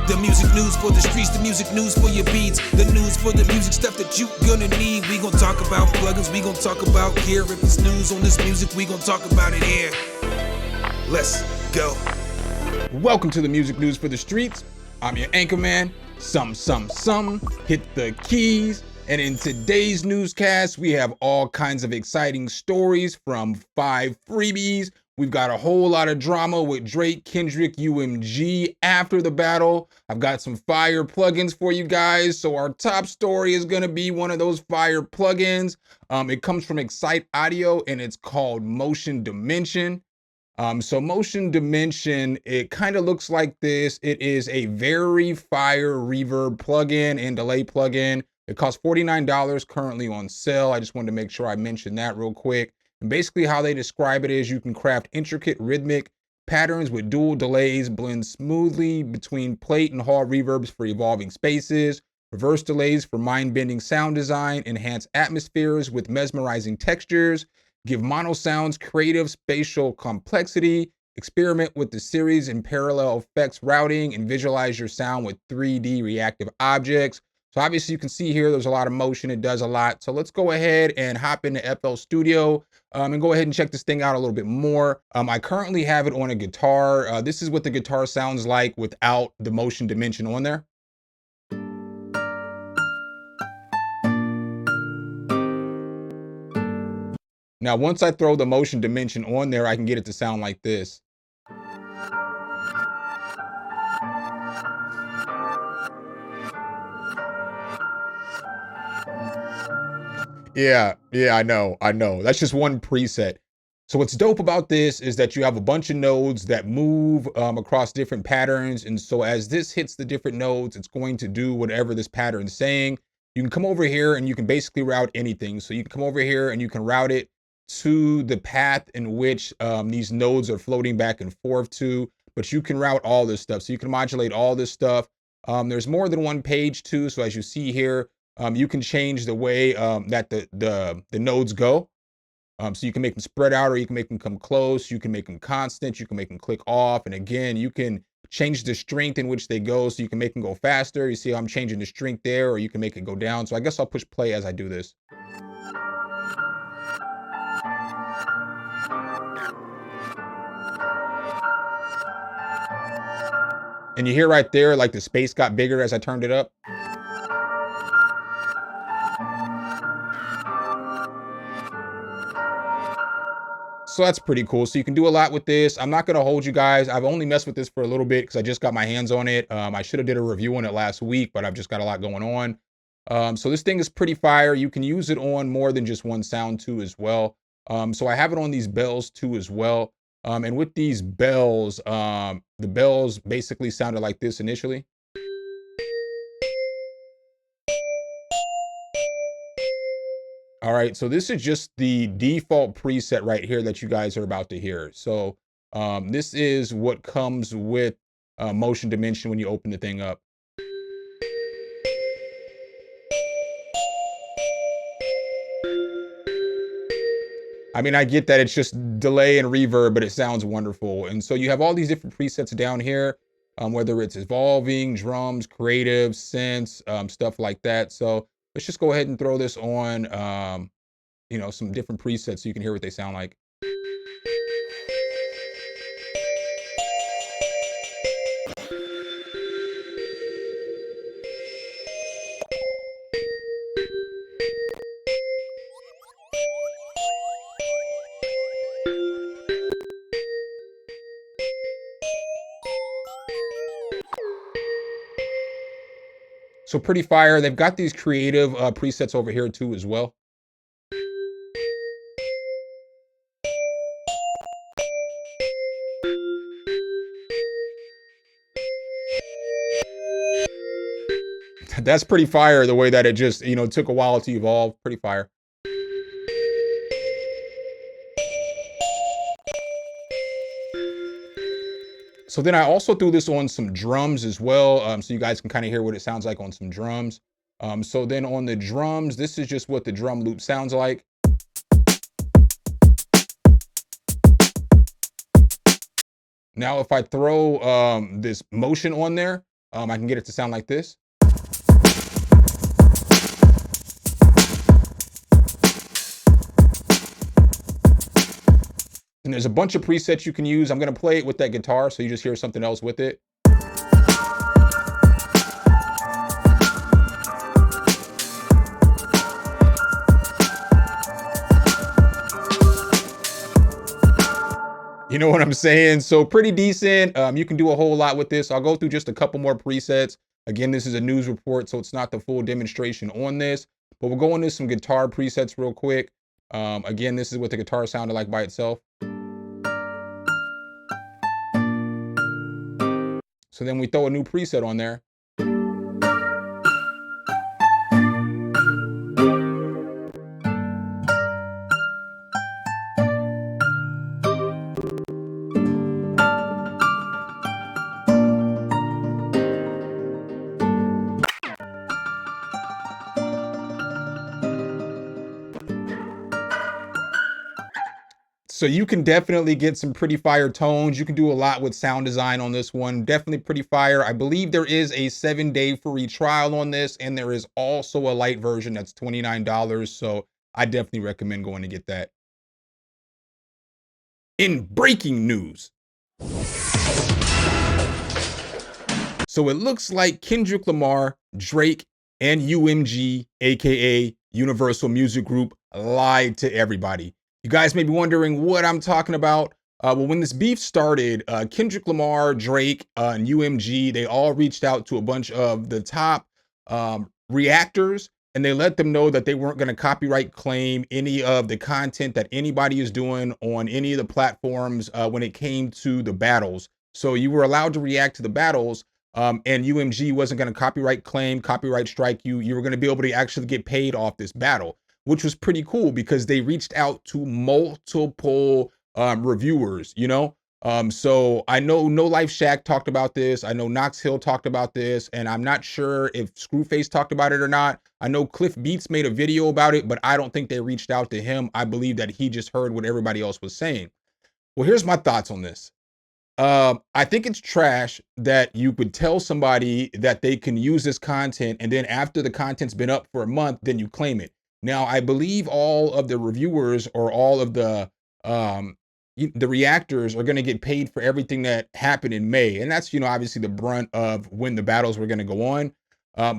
The music news for the streets, the music news for your beats, the news for the music stuff that you gonna need. We gon' talk about plugins, we gon' talk about gear. If it's news on this music, we gon' talk about it here. Let's go. Welcome to the music news for the streets. I'm your anchor man, SumnSumnSumn. Hit the keys. And in today's newscast, we have all kinds of exciting stories from 5 freebies. We've got a whole lot of drama with Drake, Kendrick, UMG after the battle. I've got some fire plugins for you guys. So our top story is gonna be one of those fire plugins. It comes from Excite Audio and it's called Motion Dimension. So Motion Dimension, it kind of looks like this. It is a very fire reverb plugin and delay plugin. It costs $49 currently on sale. I just wanted to make sure I mentioned that real quick. And basically how they describe it is you can craft intricate rhythmic patterns with dual delays, blend smoothly between plate and hall reverbs for evolving spaces, reverse delays for mind-bending sound design, enhance atmospheres with mesmerizing textures, give mono sounds creative spatial complexity, experiment with the series and parallel effects routing, and visualize your sound with 3D reactive objects. So obviously you can see here, there's a lot of motion. It does a lot. So let's go ahead and hop into FL Studio and go ahead and check this thing out a little bit more. I currently have it on a guitar. This is what the guitar sounds like without the Motion Dimension on there. Now, once I throw the Motion Dimension on there, I can get it to sound like this. Yeah, I know. That's just one preset. So what's dope about this is that you have a bunch of nodes that move across different patterns. And so as this hits the different nodes, it's going to do whatever this pattern is saying. You can come over here and you can basically route anything. So you can come over here and you can route it to the path in which these nodes are floating back and forth to, but you can route all this stuff. So you can modulate all this stuff. There's more than one page too. So as you see here, you can change the way that the nodes go. So you can make them spread out or you can make them come close. You can make them constant. You can make them click off. And again, you can change the strength in which they go. So you can make them go faster. You see how I'm changing the strength there, or you can make it go down. So I guess I'll push play as I do this. And you hear right there, like the space got bigger as I turned it up. So that's pretty cool. So you can do a lot with this. I'm not going to hold you guys. I've only messed with this for a little bit because I just got my hands on it. I should have did a review on it last week, but I've just got a lot going on. So this thing is pretty fire. You can use it on more than just one sound too as well. So I have it on these bells too as well. And with these bells, the bells basically sounded like this initially. All right, so this is just the default preset right here that you guys are about to hear. So this is what comes with Motion Dimension when you open the thing up. I mean, I get that it's just delay and reverb, but it sounds wonderful. And so you have all these different presets down here, whether it's evolving, drums, creative, synths, stuff like that. So let's just go ahead and throw this on, some different presets so you can hear what they sound like. So pretty fire. They've got these creative presets over here too as well. That's pretty fire, the way that it just, took a while to evolve. Pretty fire. So then I also threw this on some drums as well, so you guys can kind of hear what it sounds like on some drums. So then on the drums, this is just what the drum loop sounds like. Now, if I throw this motion on there, I can get it to sound like this. And there's a bunch of presets you can use. I'm gonna play it with that guitar so you just hear something else with it. You know what I'm saying? So pretty decent. You can do a whole lot with this. I'll go through just a couple more presets. Again, this is a news report, so it's not the full demonstration on this, but we'll go into some guitar presets real quick. Again, this is what the guitar sounded like by itself. So then we throw a new preset on there. So you can definitely get some pretty fire tones. You can do a lot with sound design on this one. Definitely pretty fire. I believe there is a 7-day free trial on this, and there is also a light version that's $29. So I definitely recommend going to get that. In breaking news. So it looks like Kendrick Lamar, Drake, and UMG, aka Universal Music Group, lied to everybody. You guys may be wondering what I'm talking about. Well, when this beef started, Kendrick Lamar, Drake, and UMG, they all reached out to a bunch of the top reactors, and they let them know that they weren't going to copyright claim any of the content that anybody is doing on any of the platforms when it came to the battles. So you were allowed to react to the battles, and UMG wasn't going to copyright claim, copyright strike you. You were going to be able to actually get paid off this battle, which was pretty cool because they reached out to multiple reviewers, you know? So I know No Life Shaq talked about this. I know Knox Hill talked about this, and I'm not sure if Screwface talked about it or not. I know Cliff Beats made a video about it, but I don't think they reached out to him. I believe that he just heard what everybody else was saying. Well, here's my thoughts on this. I think it's trash that you could tell somebody that they can use this content, and then after the content's been up for a month, then you claim it. Now, I believe all of the reviewers or all of the reactors are going to get paid for everything that happened in May. And that's, you know, obviously the brunt of when the battles were going to go on.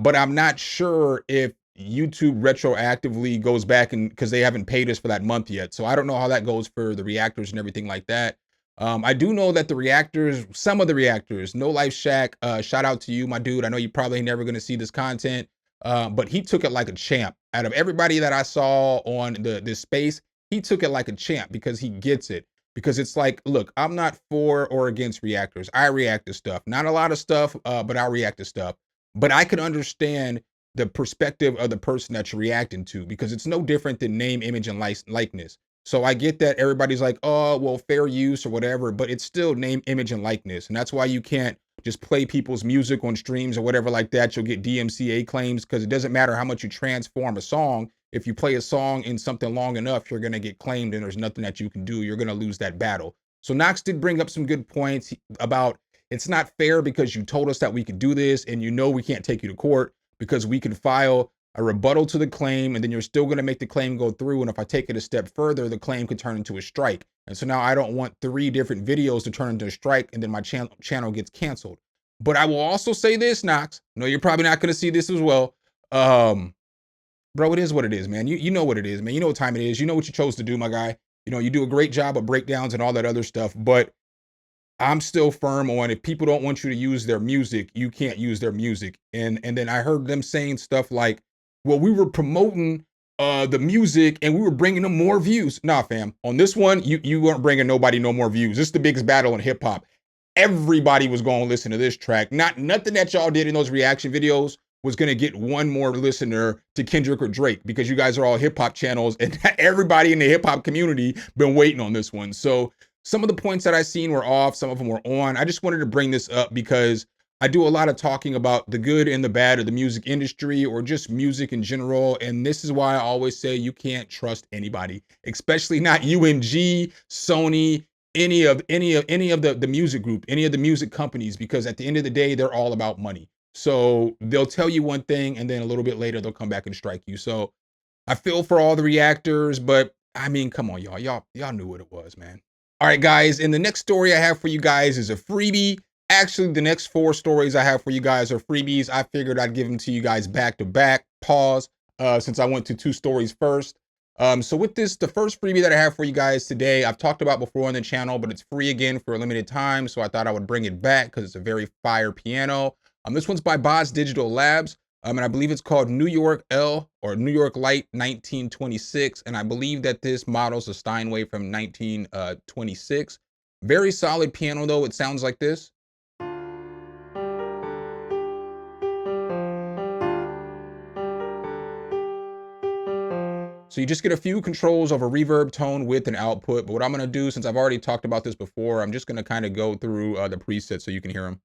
But I'm not sure if YouTube retroactively goes back and because they haven't paid us for that month yet. So I don't know how that goes for the reactors and everything like that. I do know that the reactors, some of the reactors, No Life Shaq, shout out to you, my dude. I know you're probably never going to see this content, but he took it like a champ. Out of everybody that I saw on this space, he took it like a champ because he gets it. Because it's like, look, I'm not for or against reactors. I react to stuff. Not a lot of stuff, but I react to stuff. But I can understand the perspective of the person that you're reacting to because it's no different than name, image, and likeness. So I get that everybody's like, oh, well, fair use or whatever, but it's still name, image, and likeness. And that's why you can't just play people's music on streams or whatever like that. You'll get DMCA claims because it doesn't matter how much you transform a song. If you play a song in something long enough, you're going to get claimed and there's nothing that you can do. You're going to lose that battle. So Knox did bring up some good points about it's not fair because you told us that we could do this and you know we can't take you to court because we can file a rebuttal to the claim and then you're still going to make the claim go through. And if I take it a step further, the claim could turn into a strike. And so now I don't want 3 different videos to turn into a strike and then my channel gets canceled. But I will also say this, Knox. No, you're probably not going to see this as well. Bro, it is what it is, man. You know what it is, man. You know what time it is. You know what you chose to do, my guy. You know, you do a great job of breakdowns and all that other stuff, but I'm still firm on if people don't want you to use their music, you can't use their music. And then I heard them saying stuff like, well, we were promoting the music and we were bringing them more views. Nah, fam. On this one, you weren't bringing nobody no more views. This is the biggest battle in hip hop. Everybody was going to listen to this track. Nothing that y'all did in those reaction videos was going to get one more listener to Kendrick or Drake because you guys are all hip hop channels and everybody in the hip hop community been waiting on this one. So some of the points that I seen were off. Some of them were on. I just wanted to bring this up because I do a lot of talking about the good and the bad of the music industry or just music in general. And this is why I always say you can't trust anybody, especially not UMG, Sony, any of the music group, any of the music companies, because at the end of the day, they're all about money. So they'll tell you one thing, and then a little bit later they'll come back and strike you. So I feel for all the reactors, but I mean, come on, y'all knew what it was, man. All right, guys, and the next story I have for you guys is a freebie. Actually, the next 4 stories I have for you guys are freebies. I figured I'd give them to you guys back to back. Pause, since I went to 2 stories first. So with this, the first freebie that I have for you guys today, I've talked about before on the channel, but it's free again for a limited time. So I thought I would bring it back because it's a very fire piano. This one's by Boz Digital Labs. And I believe it's called New York L or New York Light 1926. And I believe that this model's a Steinway from 1926. Very solid piano though. It sounds like this. So you just get a few controls over reverb, tone, width, and output. But what I'm going to do, since I've already talked about this before, I'm just going to kind of go through the presets so you can hear them.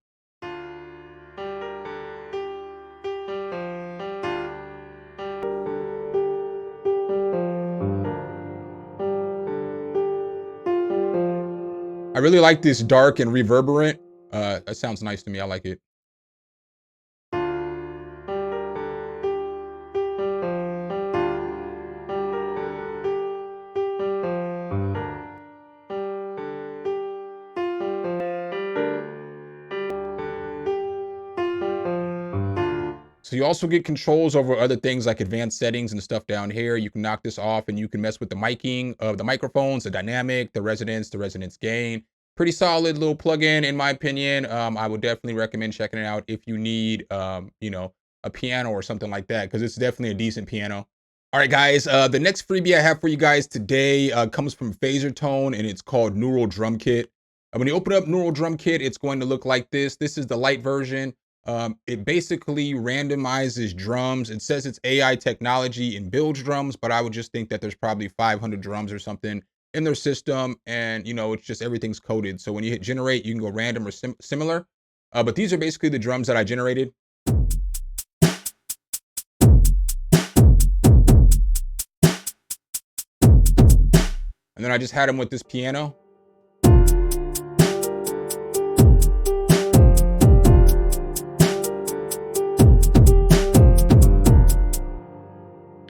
I really like this dark and reverberant. That sounds nice to me. I like it. So you also get controls over other things like advanced settings and stuff down here. You can knock this off and you can mess with the miking of the microphones, the dynamic, the resonance gain. Pretty solid little plugin in my opinion. I would definitely recommend checking it out if you need, you know, a piano or something like that, because it's definitely a decent piano. All right, guys, the next freebie I have for you guys today comes from Phaser Tone, and it's called Neural Drum Kit. When you open up Neural Drum Kit, it's going to look like this. This is the light version. It basically randomizes drums. It says it's AI technology and builds drums, but I would just think that there's probably 500 drums or something in their system. And, you know, it's just everything's coded. So when you hit generate, you can go random or similar. But these are basically the drums that I generated. And then I just had them with this piano.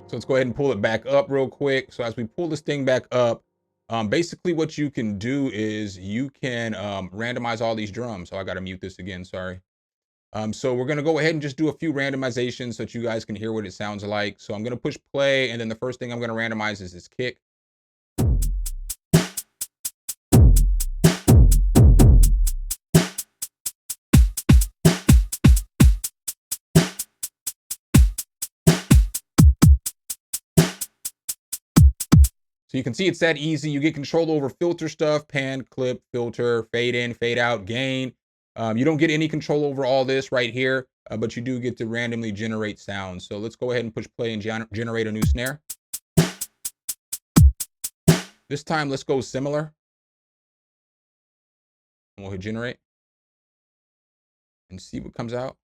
So let's go ahead and pull it back up real quick. So as we pull this thing back up, basically what you can do is you can randomize all these drums. So I got to mute this again, sorry. So we're going to go ahead and just do a few randomizations so that you guys can hear what it sounds like. So I'm going to push play, and then the first thing I'm going to randomize is this kick. So you can see it's that easy. You get control over filter stuff, pan, clip, filter, fade in, fade out, gain. You don't get any control over all this right here, but you do get to randomly generate sounds. So let's go ahead and push play and generate a new snare. This time, let's go similar. And we'll hit generate and see what comes out.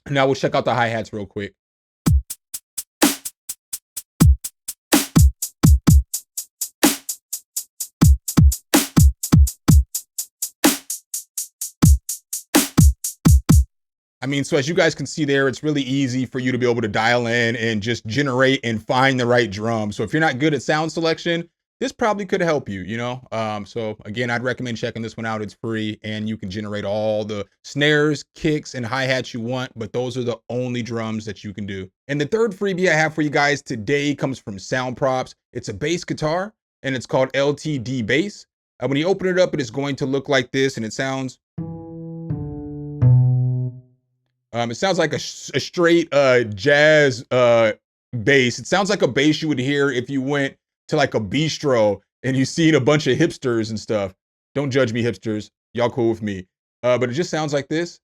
Now we'll check out the hi-hats real quick. I mean, so as you guys can see there, it's really easy for you to be able to dial in and just generate and find the right drum. So if you're not good at sound selection, this probably could help you, you know? So again, I'd recommend checking this one out. It's free and you can generate all the snares, kicks, and hi-hats you want, but those are the only drums that you can do. And the third freebie I have for you guys today comes from Sound Props. It's a bass guitar and it's called LTD Bass. When you open it up, it is going to look like this, and it sounds like a straight jazz bass. It sounds like a bass you would hear if you went to like a bistro and you seen a bunch of hipsters and stuff. Don't judge me, hipsters. Y'all cool with me. But it just sounds like this.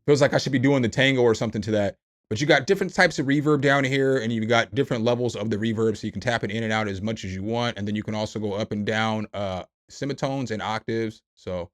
Feels like I should be doing the tango or something to that. But you got different types of reverb down here, and you got different levels of the reverb, so you can tap it in and out as much as you want. And then you can also go up and down semitones and octaves. So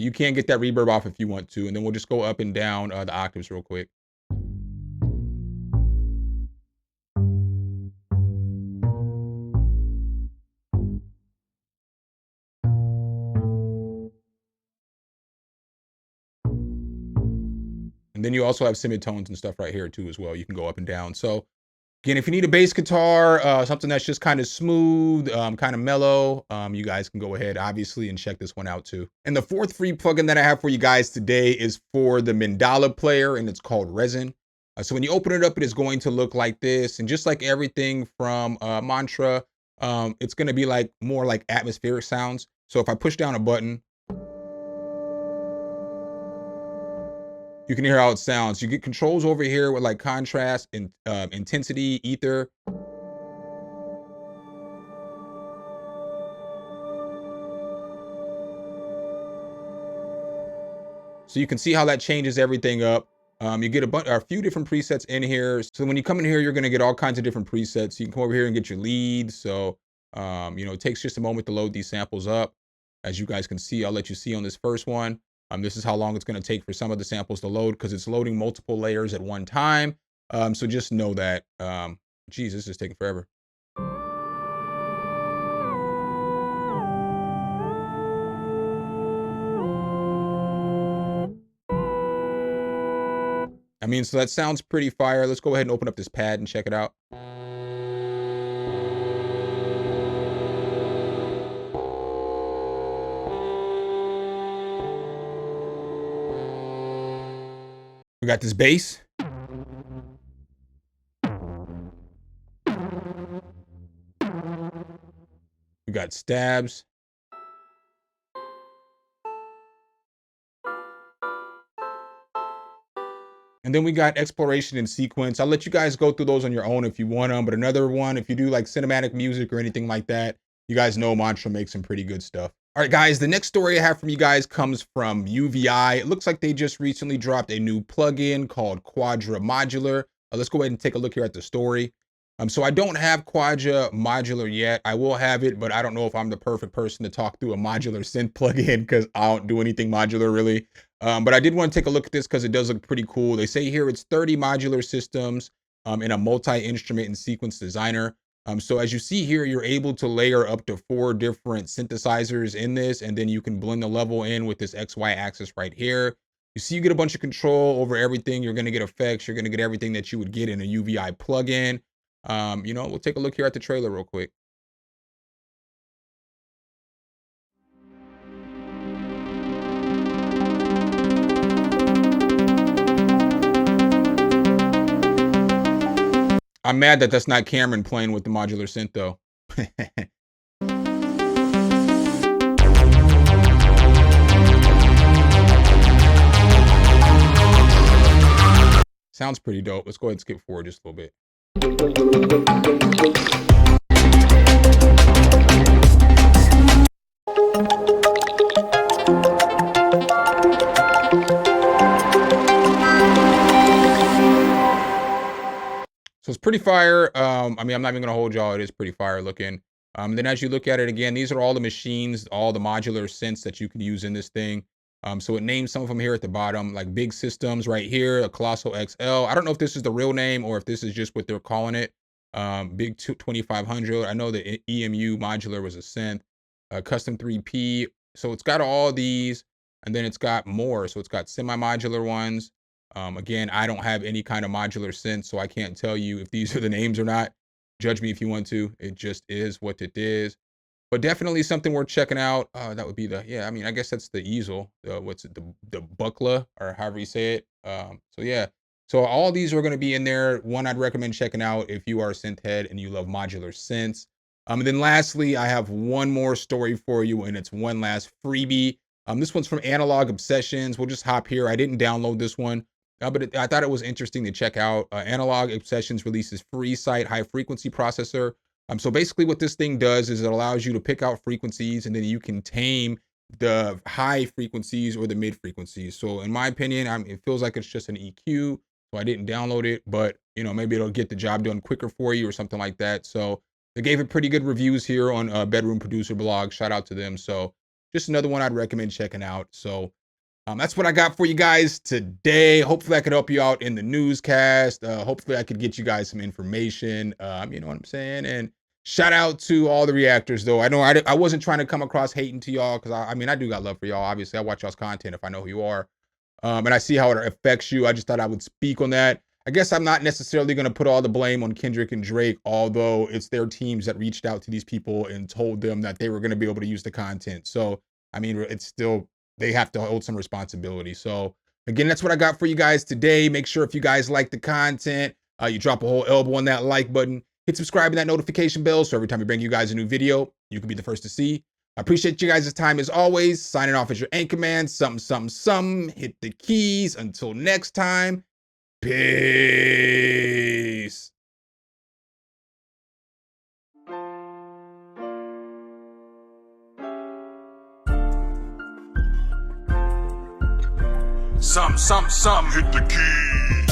you can get that reverb off if you want to. And then we'll just go up and down the octaves real quick. And then you also have semitones and stuff right here too as well. You can go up and down. So again, if you need a bass guitar, something that's just kind of smooth, kind of mellow, you guys can go ahead, obviously, and check this one out too. And the fourth free plugin that I have for you guys today is for the Mandala player, and it's called Resin. So when you open it up, it is going to look like this. And just like everything from Mantra, it's going to be like more like atmospheric sounds. So if I push down a button, you can hear how it sounds. You get controls over here with like contrast and intensity, ether. So you can see how that changes everything up. You get a few different presets in here. So when you come in here, you're going to get all kinds of different presets. You can come over here and get your leads. So, it takes just a moment to load these samples up. As you guys can see, I'll let you see on this first one. This is how long it's going to take for some of the samples to load because it's loading multiple layers at one time. So just know that, geez, this is taking forever. I mean, so that sounds pretty fire. Let's go ahead and open up this pad and check it out. We got this bass. We got stabs. And then we got exploration and sequence. I'll let you guys go through those on your own if you want them. But another one, if you do like cinematic music or anything like that, you guys know Mantra makes some pretty good stuff. All right, guys, the next story I have from you guys comes from UVI. It looks like they just recently dropped a new plugin called Quadra Modular. Let's go ahead and take a look here at the story. So I don't have Quadra Modular yet. I will have it, but I don't know if I'm the perfect person to talk through a modular synth plugin because I don't do anything modular really. But I did want to take a look at this because it does look pretty cool. They say here it's 30 modular systems in a multi-instrument and sequence designer. So as you see here, you're able to layer up to 4 different synthesizers in this, and then you can blend the level in with this XY axis right here. You see, you get a bunch of control over everything. You're going to get effects. You're going to get everything that you would get in a UVI plugin. We'll take a look here at the trailer real quick. I'm mad that that's not Cameron playing with the modular synth though. Sounds pretty dope. Let's go ahead and skip forward just a little bit. So it's pretty fire. I mean, I'm not even gonna hold y'all. It is pretty fire looking. Then as you look at it again, these are all the machines, all the modular synths that you can use in this thing. So it names some of them here at the bottom, like Big Systems right here, a Colossal XL. I don't know if this is the real name or if this is just what they're calling it. Big 2500. I know the EMU modular was a synth. Custom 3P. So it's got all these, and then it's got more. So it's got semi-modular ones. Again, I don't have any kind of modular synth, so I can't tell you if these are the names or not. Judge me if you want to. It just is what it is. But definitely something worth checking out. That would be I mean, I guess that's the easel. What's it? The buckler, or however you say it. So yeah. So all these are going to be in there. One I'd recommend checking out if you are a synth head and you love modular synths. And then lastly, I have one more story for you, and it's one last freebie. This one's from Analog Obsessions. We'll just hop here. I didn't download this one. But I thought it was interesting to check out. Analog Obsessions releases free site high frequency processor. So basically what this thing does is it allows you to pick out frequencies and then you can tame the high frequencies or the mid frequencies. So in my opinion, it feels like it's just an EQ. So I didn't download it, but maybe it'll get the job done quicker for you or something like that. So they gave it pretty good reviews here on Bedroom Producer Blog. Shout out to them. So just another one I'd recommend checking out. So that's what I got for you guys today. Hopefully I could help you out in the newscast. Hopefully I could get you guys some information. You know what I'm saying? And shout out to all the reactors, though. I know I wasn't trying to come across hating to y'all because I do got love for y'all. Obviously, I watch y'all's content if I know who you are. And I see how it affects you. I just thought I would speak on that. I guess I'm not necessarily going to put all the blame on Kendrick and Drake, although it's their teams that reached out to these people and told them that they were going to be able to use the content. So, it's still, they have to hold some responsibility. So again, that's what I got for you guys today. Make sure if you guys like the content, you drop a whole elbow on that like button, hit subscribe and that notification bell. So every time we bring you guys a new video, you can be the first to see. I appreciate you guys' time as always. Signing off as your anchor man, SumnSumnSumn. Hit the keys. Until next time, peace. SumnSumnSumn, hit the keys.